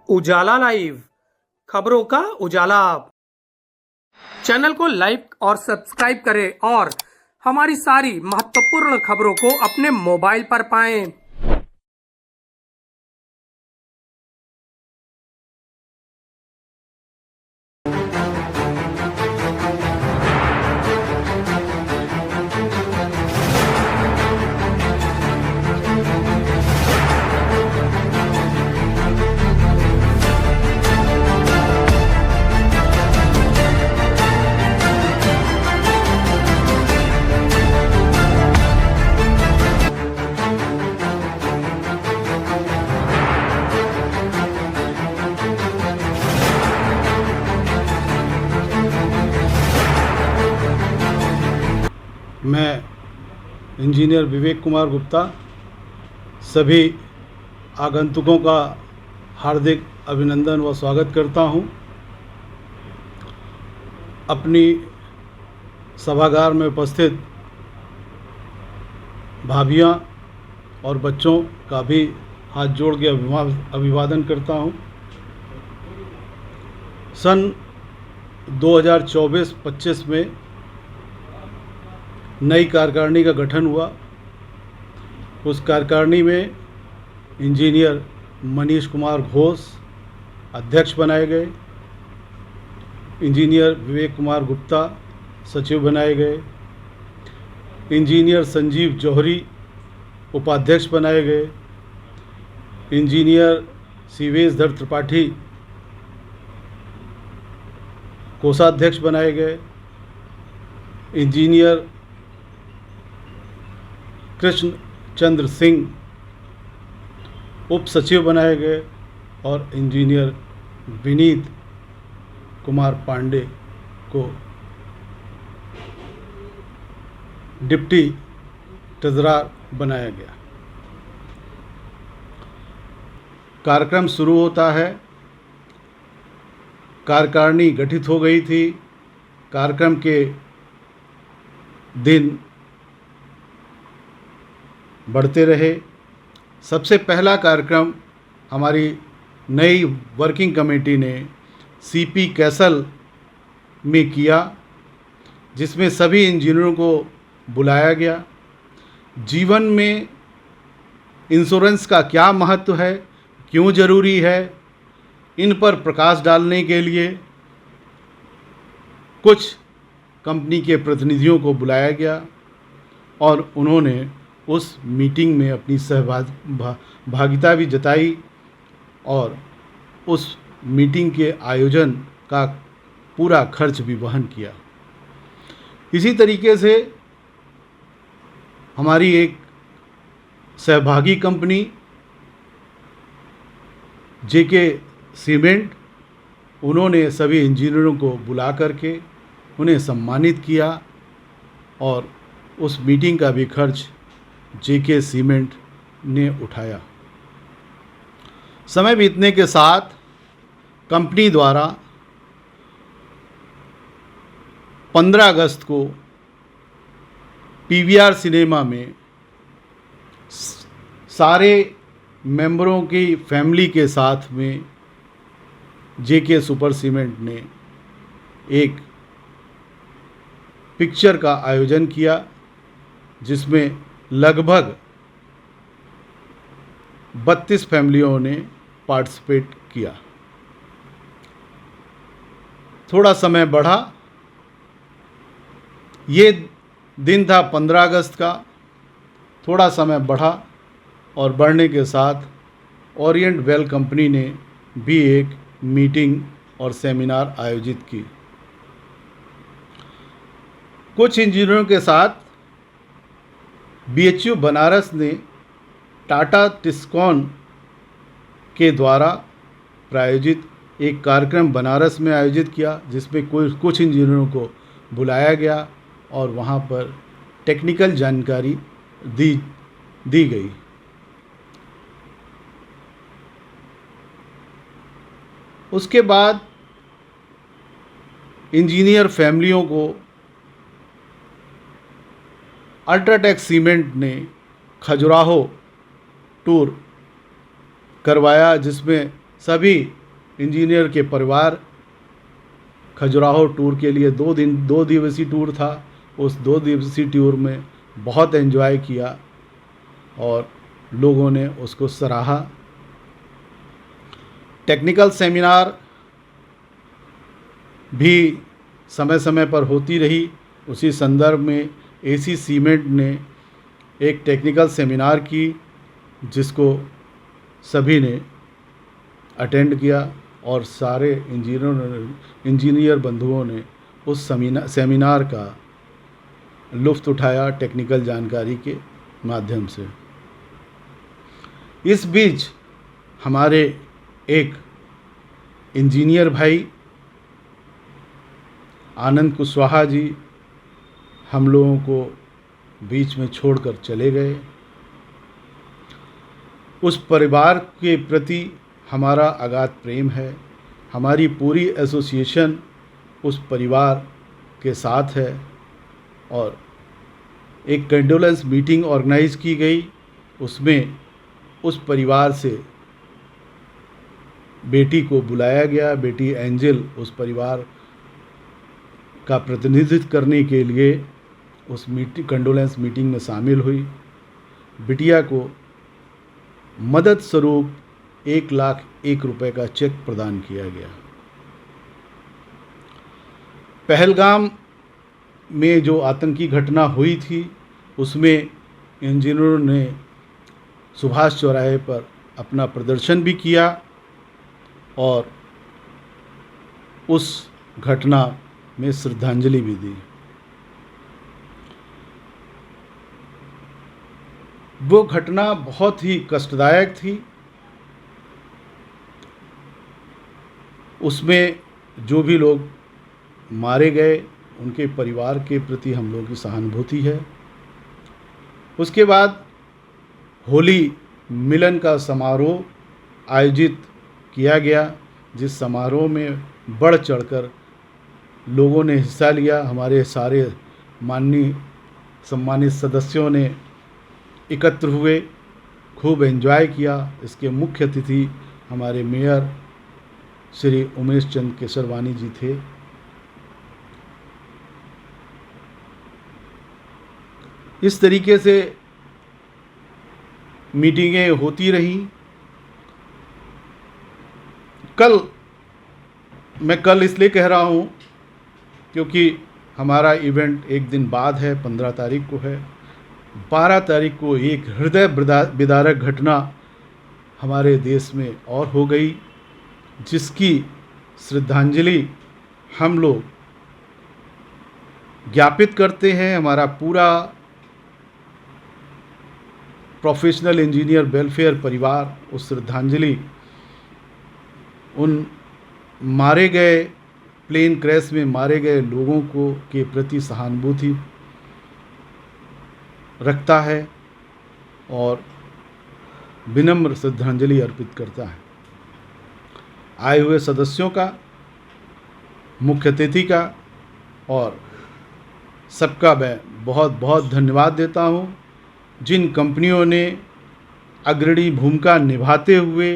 उजाला live, खबरों का उजाला। Channel को लाइक और सब्सक्राइब करें और हमारी सारी महत्वपूर्ण खबरों को अपने मोबाइल पर पाएं। मैं इंजीनियर विवेक कुमार गुप्ता सभी आगंतुकों का हार्दिक अभिनंदन व स्वागत करता हूं। अपनी सभागार में उपस्थित भाभियां और बच्चों का भी हाथ जोड़ के अभिवादन करता हूं। सन 2024-25 में नई कार्यकारिणी का गठन हुआ। उस कार्यकारिणी में इंजीनियर मनीष कुमार घोष अध्यक्ष बनाए गए, इंजीनियर विवेक कुमार गुप्ता सचिव बनाए गए, इंजीनियर संजीव जौहरी उपाध्यक्ष बनाए गए, इंजीनियर शिवेशधर त्रिपाठी कोषाध्यक्ष बनाए गए, इंजीनियर कृष्ण चंद्र सिंह उप सचिव बनाए गए और इंजीनियर विनीत कुमार पांडे को डिप्टी ट्रेजरर बनाया गया। कार्यक्रम शुरू होता है। कार्यकारिणी गठित हो गई थी। कार्यक्रम के दिन बढ़ते रहे। सबसे पहला कार्यक्रम हमारी नई वर्किंग कमेटी ने सीपी कैसल में किया, जिसमें सभी इंजीनियरों को बुलाया गया। जीवन में इंश्योरेंस का क्या महत्व है, क्यों ज़रूरी है, इन पर प्रकाश डालने के लिए कुछ कंपनी के प्रतिनिधियों को बुलाया गया और उन्होंने उस मीटिंग में अपनी सहभागिता भी जताई और उस मीटिंग के आयोजन का पूरा खर्च भी वहन किया। इसी तरीके से हमारी एक सहभागी कंपनी जेके सीमेंट, उन्होंने सभी इंजीनियरों को बुला करके उन्हें सम्मानित किया और उस मीटिंग का भी खर्च जेके सीमेंट ने उठाया। समय बीतने के साथ कंपनी द्वारा 15 अगस्त को पीवीआर सिनेमा में सारे मेंबरों की फैमिली के साथ में जेके सुपर सीमेंट ने एक पिक्चर का आयोजन किया, जिसमें लगभग 32 फैमिलियों ने पार्टिसिपेट किया। थोड़ा समय बढ़ा। ये दिन था 15 अगस्त का। थोड़ा समय बढ़ा और बढ़ने के साथ ओरिएंट वेल कंपनी ने भी एक मीटिंग और सेमिनार आयोजित की। कुछ इंजीनियरों के साथ बीएचयू बनारस ने टाटा टिस्कॉन के द्वारा प्रायोजित एक कार्यक्रम बनारस में आयोजित किया, जिसमें कुछ इंजीनियरों को बुलाया गया और वहाँ पर टेक्निकल जानकारी दी गई। उसके बाद इंजीनियर फैमिलियों को अल्ट्राटेक सीमेंट ने खजुराहो टूर करवाया, जिसमें सभी इंजीनियर के परिवार खजुराहो टूर के लिए 2 दिवसीय टूर था। उस 2 दिवसीय टूर में बहुत एंजॉय किया और लोगों ने उसको सराहा। टेक्निकल सेमिनार भी समय समय पर होती रही। उसी संदर्भ में एसी सीमेंट ने एक टेक्निकल सेमिनार की, जिसको सभी ने अटेंड किया और सारे इंजीनियर बंधुओं ने उस सेमिनार का लुत्फ़ उठाया टेक्निकल जानकारी के माध्यम से। इस बीच हमारे एक इंजीनियर भाई आनंद कुशवाहा जी हम लोगों को बीच में छोड़कर चले गए। उस परिवार के प्रति हमारा अगाध प्रेम है। हमारी पूरी एसोसिएशन उस परिवार के साथ है और एक कंडोलेंस मीटिंग ऑर्गेनाइज की गई। उसमें उस परिवार से बेटी को बुलाया गया। बेटी एंजल उस परिवार का प्रतिनिधित्व करने के लिए उस कंडोलेंस मीटिंग में शामिल हुई। बिटिया को मदद स्वरूप 1,01,000 रुपए का चेक प्रदान किया गया। पहलगाम में जो आतंकी घटना हुई थी, उसमें इंजीनियरों ने सुभाष चौराहे पर अपना प्रदर्शन भी किया और उस घटना में श्रद्धांजलि भी दी। वो घटना बहुत ही कष्टदायक थी। उसमें जो भी लोग मारे गए उनके परिवार के प्रति हम लोगों की सहानुभूति है। उसके बाद होली मिलन का समारोह आयोजित किया गया, जिस समारोह में बढ़ चढ़कर लोगों ने हिस्सा लिया। हमारे सारे माननीय सम्मानित सदस्यों ने एकत्र हुए, खूब एंजॉय किया। इसके मुख्य अतिथि हमारे मेयर श्री उमेश चंद केसरवानी जी थे। इस तरीके से मीटिंगें होती रहीं। मैं कल इसलिए कह रहा हूँ क्योंकि हमारा इवेंट एक दिन बाद है, 15 तारीख को है। 12 तारीख को एक हृदय विदारक घटना हमारे देश में और हो गई, जिसकी श्रद्धांजलि हम लोग ज्ञापित करते हैं। हमारा पूरा प्रोफेशनल इंजीनियर वेलफेयर परिवार उस श्रद्धांजलि उन मारे गए प्लेन क्रैश में मारे गए लोगों को के प्रति सहानुभूति रखता है और विनम्र श्रद्धांजलि अर्पित करता है। आए हुए सदस्यों का, मुख्य अतिथि का और सबका मैं बहुत बहुत धन्यवाद देता हूँ। जिन कंपनियों ने अग्रणी भूमिका निभाते हुए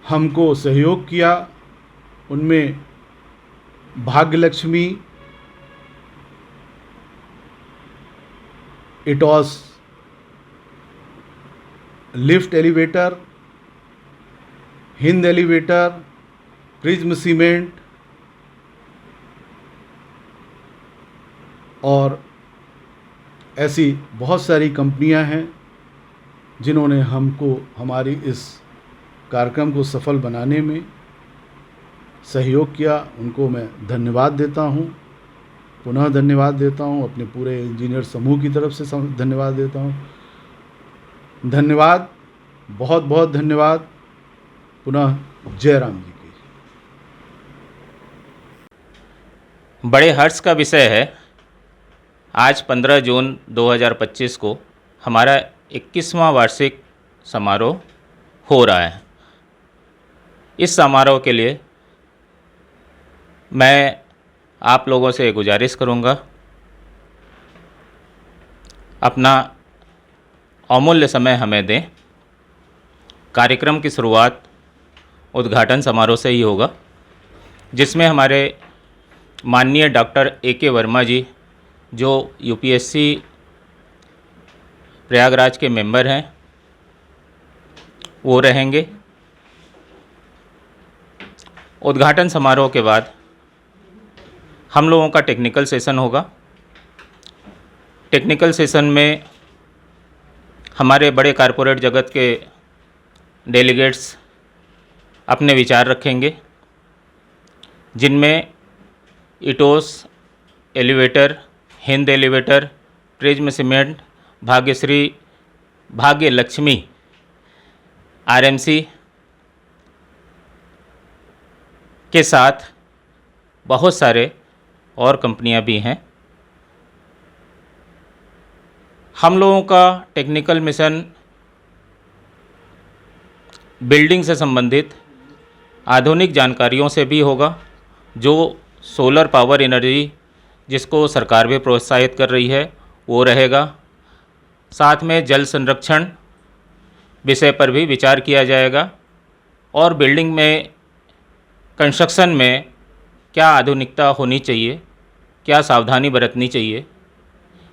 हमको सहयोग किया, उनमें Bhagyalakshmi, Etos lift elevator, Hind elevator, prism cement और ऐसी बहुत सारी कंपनियां हैं जिन्होंने हमको हमारी इस कार्यक्रम को सफल बनाने में सहयोग किया। उनको मैं धन्यवाद देता हूं, पुनः धन्यवाद देता हूं। अपने पूरे इंजीनियर समूह की तरफ से धन्यवाद देता हूं। धन्यवाद, बहुत बहुत धन्यवाद। पुनः जय राम जी की। बड़े हर्ष का विषय है, आज 15 जून 2025 को हमारा 21वां वार्षिक समारोह हो रहा है। इस समारोह के लिए मैं आप लोगों से गुजारिश करूंगा, अपना अमूल्य समय हमें दें। कार्यक्रम की शुरुआत उद्घाटन समारोह से ही होगा, जिसमें हमारे माननीय डॉक्टर A.K. वर्मा जी, जो UPSC प्रयागराज के मेंबर हैं, वो रहेंगे। उद्घाटन समारोह के बाद हम लोगों का टेक्निकल सेशन होगा। टेक्निकल सेशन में हमारे बड़े कॉरपोरेट जगत के डेलीगेट्स अपने विचार रखेंगे, जिनमें Etos elevator, Hind elevator, prism cement, Bhagyashree, Bhagya Lakshmi, RMC के साथ बहुत सारे और कंपनियां भी हैं। हम लोगों का टेक्निकल मिशन बिल्डिंग से संबंधित आधुनिक जानकारियों से भी होगा, जो सोलर पावर एनर्जी जिसको सरकार भी प्रोत्साहित कर रही है वो रहेगा। साथ में जल संरक्षण विषय पर भी विचार किया जाएगा और बिल्डिंग में कंस्ट्रक्शन में क्या आधुनिकता होनी चाहिए, क्या सावधानी बरतनी चाहिए,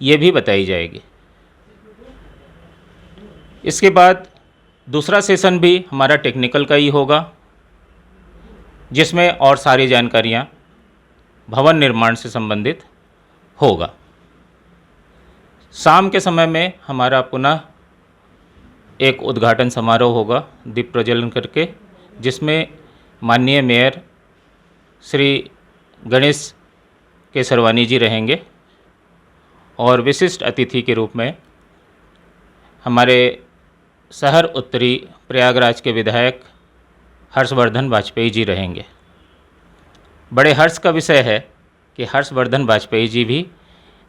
ये भी बताई जाएगी। इसके बाद दूसरा सेशन भी हमारा टेक्निकल का ही होगा, जिसमें और सारी जानकारियाँ भवन निर्माण से संबंधित होगा। शाम के समय में हमारा पुनः एक उद्घाटन समारोह होगा दीप प्रज्वलन करके, जिसमें माननीय मेयर श्री गणेश केसरवानी जी रहेंगे और विशिष्ट अतिथि के रूप में हमारे शहर उत्तरी प्रयागराज के विधायक हर्षवर्धन वाजपेयी जी रहेंगे। बड़े हर्ष का विषय है कि हर्षवर्धन वाजपेयी जी भी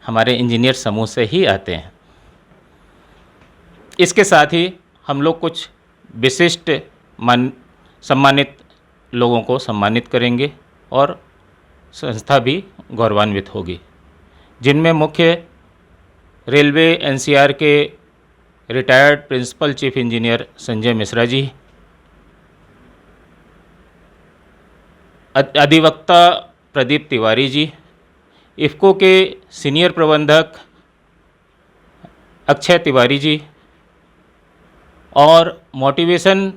हमारे इंजीनियर समूह से ही आते हैं। इसके साथ ही हम लोग कुछ विशिष्ट सम्मानित लोगों को सम्मानित करेंगे और संस्था भी गौरवान्वित होगी, जिनमें मुख्य रेलवे NCR के retired principal chief engineer Sanjay Mishra ji, अधिवक्ता प्रदीप तिवारी जी, इफ़को के सीनियर प्रबंधक अक्षय तिवारी जी और मोटिवेशन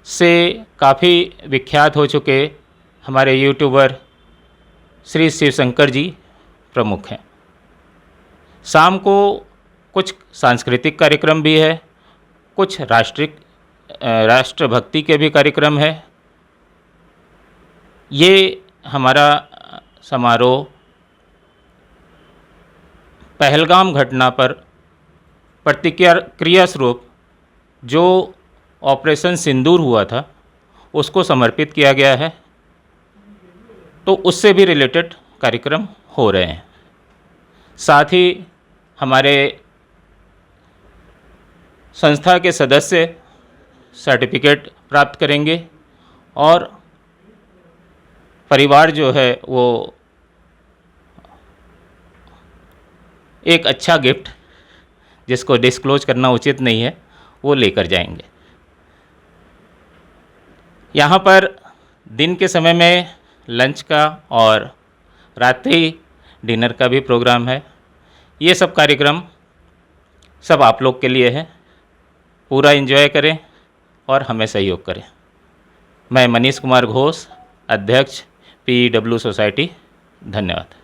से काफ़ी विख्यात हो चुके हमारे यूट्यूबर श्री शिवशंकर जी प्रमुख हैं। शाम को कुछ सांस्कृतिक कार्यक्रम भी है, कुछ राष्ट्रभक्ति के भी कार्यक्रम है। ये हमारा समारोह पहलगाम घटना पर प्रतिक्रिया स्वरूप जो ऑपरेशन सिंदूर हुआ था उसको समर्पित किया गया है, तो उससे भी रिलेटेड कार्यक्रम हो रहे हैं। साथ ही हमारे संस्था के सदस्य सर्टिफिकेट प्राप्त करेंगे और परिवार जो है वो एक अच्छा गिफ्ट, जिसको डिस्क्लोज करना उचित नहीं है, वो लेकर जाएंगे। यहाँ पर दिन के समय में लंच का और रात्रि डिनर का भी प्रोग्राम है। ये सब कार्यक्रम सब आप लोग के लिए है। पूरा एंजॉय करें और हमें सहयोग करें। मैं मनीष कुमार घोष, अध्यक्ष PEW सोसाइटी, धन्यवाद।